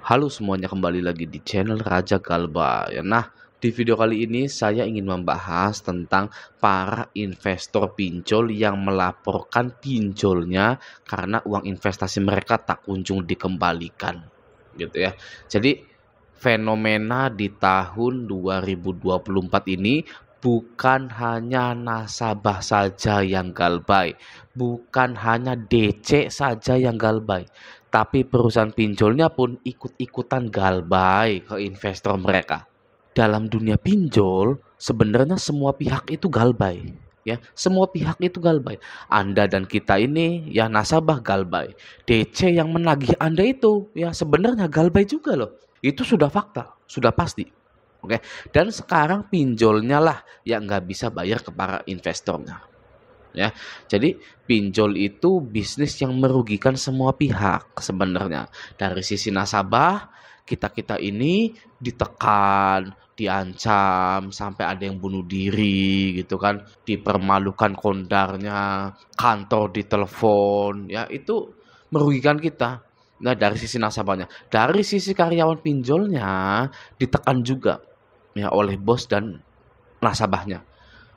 Halo semuanya, kembali lagi di channel Raja Galba ya. Nah, di video kali ini saya ingin membahas tentang para investor pinjol yang melaporkan pinjolnya karena uang investasi mereka tak kunjung dikembalikan gitu ya. Jadi fenomena di tahun 2024 ini bukan hanya nasabah saja yang galbay, bukan hanya DC saja yang galbay, tapi perusahaan pinjolnya pun ikut-ikutan galbay ke investor mereka. Dalam dunia pinjol, sebenarnya semua pihak itu galbay. Ya, semua pihak itu galbay. Anda dan kita ini ya nasabah galbay. DC yang menagih Anda itu ya sebenarnya galbay juga loh. Itu sudah fakta, sudah pasti. Oke, dan sekarang pinjolnya lah yang nggak bisa bayar ke para investornya. Ya, jadi pinjol itu bisnis yang merugikan semua pihak sebenarnya. Dari sisi nasabah, kita ini ditekan, diancam, sampai ada yang bunuh diri gitu kan, dipermalukan kondarnya, kantor ditelepon, ya itu merugikan kita. Nah, dari sisi nasabahnya, dari sisi karyawan pinjolnya ditekan juga ya oleh bos dan nasabahnya.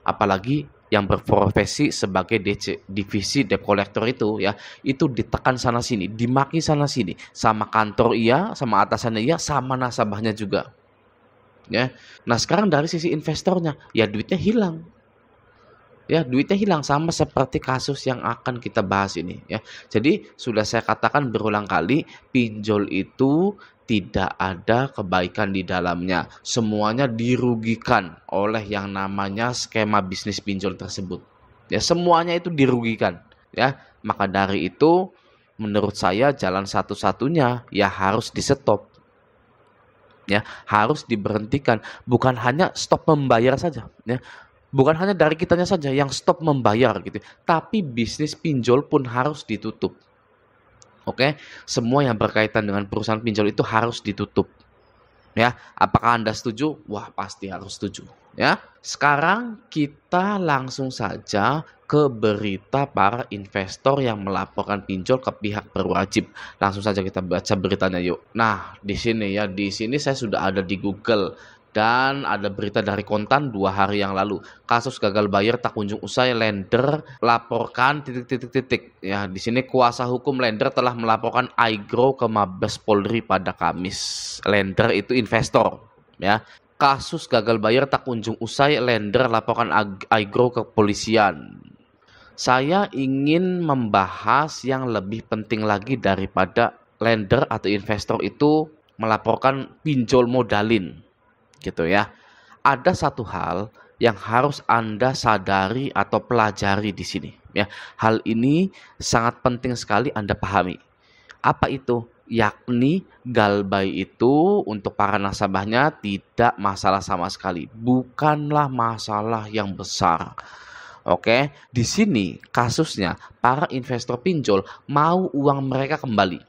Apalagi yang berprofesi sebagai DC, divisi debt collector itu ya, itu ditekan sana sini, dimaki sana sini, sama kantor iya, sama atasannya iya, sama nasabahnya juga. Ya. Nah, sekarang dari sisi investornya, ya duitnya hilang. Ya, duitnya hilang sama seperti kasus yang akan kita bahas ini ya. Jadi sudah saya katakan berulang kali, pinjol itu tidak ada kebaikan di dalamnya. Semuanya dirugikan oleh yang namanya skema bisnis pinjol tersebut. Ya, semuanya itu dirugikan ya. Maka dari itu menurut saya jalan satu-satunya ya harus di-stop. Ya, harus diberhentikan, bukan hanya stop membayar saja ya. Bukan hanya dari kitanya saja yang stop membayar gitu, tapi bisnis pinjol pun harus ditutup. Oke, semua yang berkaitan dengan perusahaan pinjol itu harus ditutup. Ya, apakah Anda setuju? Wah, pasti harus setuju. Ya, sekarang kita langsung saja ke berita para investor yang melaporkan pinjol ke pihak berwajib. Langsung saja kita baca beritanya yuk. Nah, di sini saya sudah ada di Google. Dan ada berita dari Kontan 2 hari yang lalu. Kasus gagal bayar tak kunjung usai, lender laporkan titik. Ya, di sini kuasa hukum lender telah melaporkan Aigro ke Mabes Polri pada Kamis. Lender itu investor, ya. Kasus gagal bayar tak kunjung usai, lender laporkan Aigro ke kepolisian. Saya ingin membahas yang lebih penting lagi daripada lender atau investor itu melaporkan pinjol modalin. Gitu ya. Ada satu hal yang harus Anda sadari atau pelajari di sini ya. Hal ini sangat penting sekali Anda pahami. Apa itu? Yakni galbay itu untuk para nasabahnya tidak masalah sama sekali. Bukanlah masalah yang besar. Oke, di sini kasusnya para investor pinjol mau uang mereka kembali.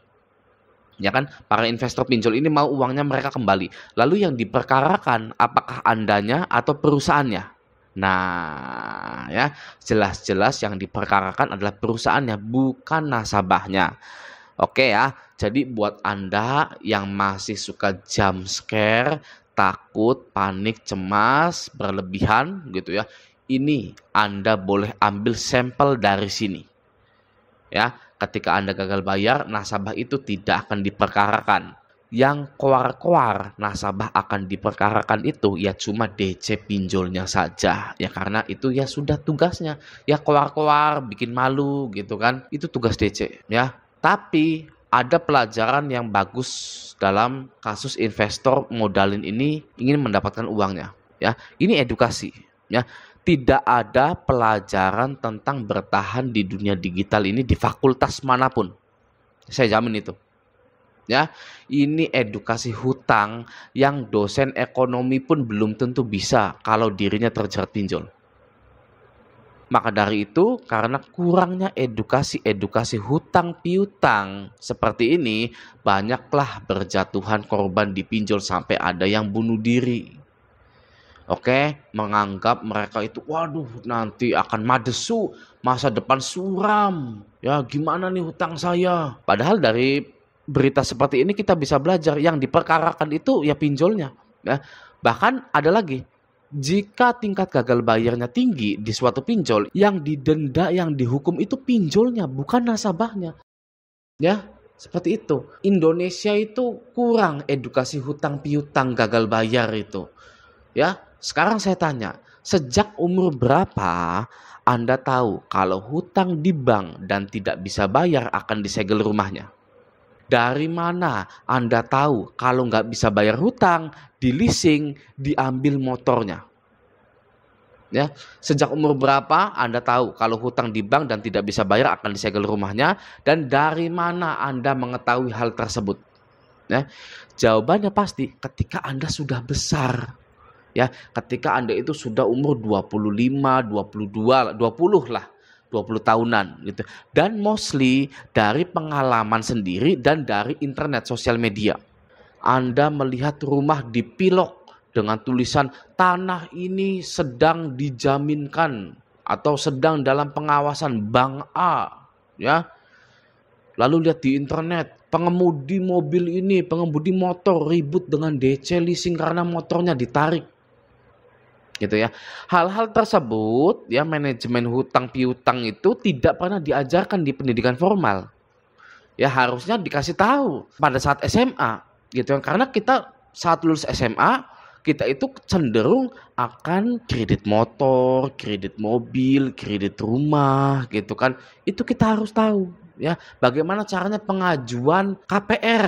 Ya kan, para investor pinjol ini mau uangnya mereka kembali. Lalu yang diperkarakan apakah Andanya atau perusahaannya? Nah, ya, jelas-jelas yang diperkarakan adalah perusahaannya, bukan nasabahnya. Oke ya, jadi buat Anda yang masih suka jump scare, takut, panik, cemas, berlebihan gitu ya. Ini Anda boleh ambil sampel dari sini. Ya, ketika Anda gagal bayar, nasabah itu tidak akan diperkarakan. Yang koar-koar nasabah akan diperkarakan itu ya cuma DC pinjolnya saja. Ya karena itu ya sudah tugasnya. Ya koar-koar bikin malu gitu kan. Itu tugas DC ya. Tapi ada pelajaran yang bagus dalam kasus investor modalin ini ingin mendapatkan uangnya. Ya, ini edukasi. Ya, tidak ada pelajaran tentang bertahan di dunia digital ini di fakultas manapun. Saya jamin itu. Ya, ini edukasi hutang yang dosen ekonomi pun belum tentu bisa kalau dirinya terjerat pinjol. Maka dari itu, karena kurangnya edukasi hutang piutang seperti ini, banyaklah berjatuhan korban di pinjol sampai ada yang bunuh diri. Oke, menganggap mereka itu, waduh nanti akan masa depan suram. Ya gimana nih hutang saya? Padahal dari berita seperti ini kita bisa belajar yang diperkarakan itu ya pinjolnya. Ya. Bahkan ada lagi, jika tingkat gagal bayarnya tinggi di suatu pinjol, yang didenda, yang dihukum itu pinjolnya, bukan nasabahnya. Ya, seperti itu. Indonesia itu kurang edukasi hutang piutang gagal bayar itu. Ya, sekarang saya tanya, sejak umur berapa Anda tahu kalau hutang di bank dan tidak bisa bayar akan disegel rumahnya? Dari mana Anda tahu kalau nggak bisa bayar hutang, di leasing, diambil motornya? Ya, sejak umur berapa Anda tahu kalau hutang di bank dan tidak bisa bayar akan disegel rumahnya, dan dari mana Anda mengetahui hal tersebut? Ya, jawabannya pasti ketika Anda sudah besar. Ya, ketika Anda itu sudah umur 25, 22, 20 lah. 20 tahunan gitu. Dan mostly dari pengalaman sendiri dan dari internet sosial media. Anda melihat rumah dipilok dengan tulisan tanah ini sedang dijaminkan atau sedang dalam pengawasan Bank A, ya. Lalu lihat di internet, pengemudi mobil ini, pengemudi motor ribut dengan DC leasing karena motornya ditarik. Gitu ya. Hal-hal tersebut ya, manajemen hutang piutang itu tidak pernah diajarkan di pendidikan formal. Ya harusnya dikasih tahu pada saat SMA gitu kan. Karena kita saat lulus SMA kita itu cenderung akan kredit motor, kredit mobil, kredit rumah gitu kan. Itu kita harus tahu ya bagaimana caranya pengajuan KPR.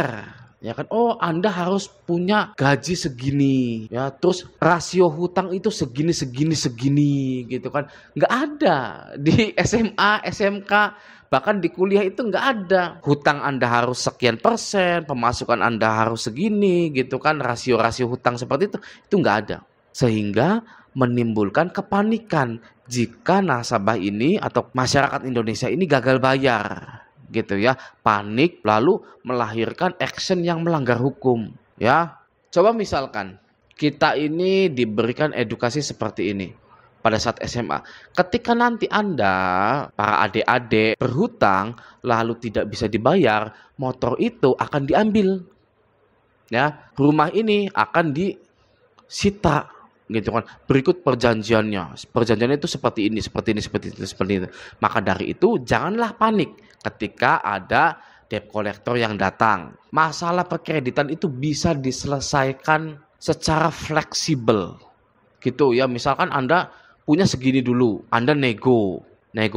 Ya kan, oh Anda harus punya gaji segini, ya terus rasio hutang itu segini gitu kan, nggak ada di SMA, SMK, bahkan di kuliah itu nggak ada. Hutang Anda harus sekian persen, pemasukan Anda harus segini gitu kan, rasio hutang seperti itu nggak ada, sehingga menimbulkan kepanikan jika nasabah ini atau masyarakat Indonesia ini gagal bayar. Gitu ya, panik lalu melahirkan action yang melanggar hukum ya. Coba misalkan kita ini diberikan edukasi seperti ini pada saat SMA. Ketika nanti Anda, para adik-adik berhutang lalu tidak bisa dibayar, motor itu akan diambil. Ya, rumah ini akan disita gitu kan. Berikut perjanjiannya. Perjanjiannya itu seperti ini. Maka dari itu janganlah panik ketika ada debt collector yang datang. Masalah perkreditan itu bisa diselesaikan secara fleksibel. Gitu ya. Misalkan Anda punya segini dulu, Anda nego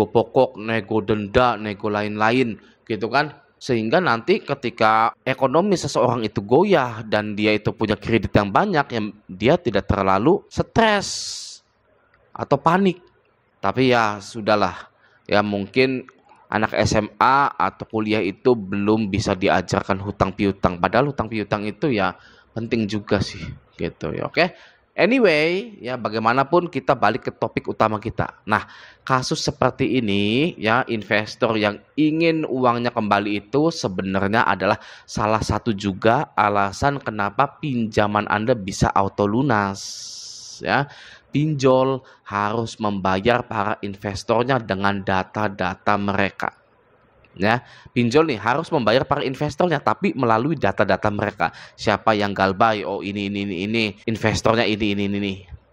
pokok, nego denda, nego lain-lain gitu kan. Sehingga nanti ketika ekonomi seseorang itu goyah dan dia itu punya kredit yang banyak, yang dia tidak terlalu stres atau panik. Tapi ya sudahlah, ya mungkin anak SMA atau kuliah itu belum bisa diajarkan hutang piutang. Padahal hutang piutang itu ya penting juga sih, gitu ya. Oke. Anyway, ya bagaimanapun kita balik ke topik utama kita. Nah, kasus seperti ini ya, investor yang ingin uangnya kembali itu sebenarnya adalah salah satu juga alasan kenapa pinjaman Anda bisa auto lunas ya. Pinjol harus membayar para investornya dengan data-data mereka. Ya, pinjol nih harus membayar para investornya tapi melalui data-data mereka. Siapa yang galbay? Oh ini, investornya ini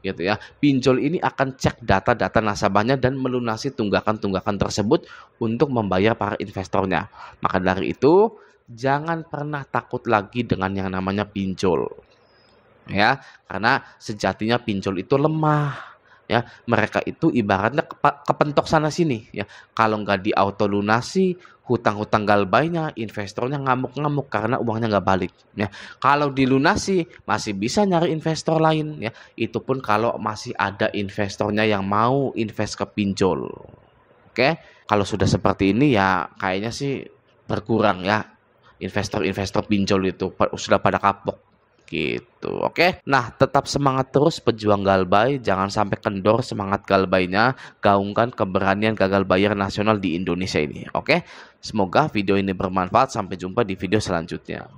gitu ya. Pinjol ini akan cek data-data nasabahnya dan melunasi tunggakan-tunggakan tersebut untuk membayar para investornya. Maka dari itu jangan pernah takut lagi dengan yang namanya pinjol. Ya, karena sejatinya pinjol itu lemah. Ya, mereka itu ibaratnya kepentok sana sini ya. Kalau nggak di auto lunasi, hutang-hutang galbainya, investornya ngamuk-ngamuk karena uangnya nggak balik ya. Kalau dilunasi masih bisa nyari investor lain ya. Itu pun kalau masih ada investornya yang mau invest ke pinjol. Oke, kalau sudah seperti ini ya kayaknya sih berkurang ya. Investor-investor pinjol itu sudah pada kapok. Gitu, oke. Nah, tetap semangat terus pejuang galbay, jangan sampai kendor semangat galbaynya, gaungkan keberanian gagal bayar nasional di Indonesia ini, oke. Semoga video ini bermanfaat, sampai jumpa di video selanjutnya.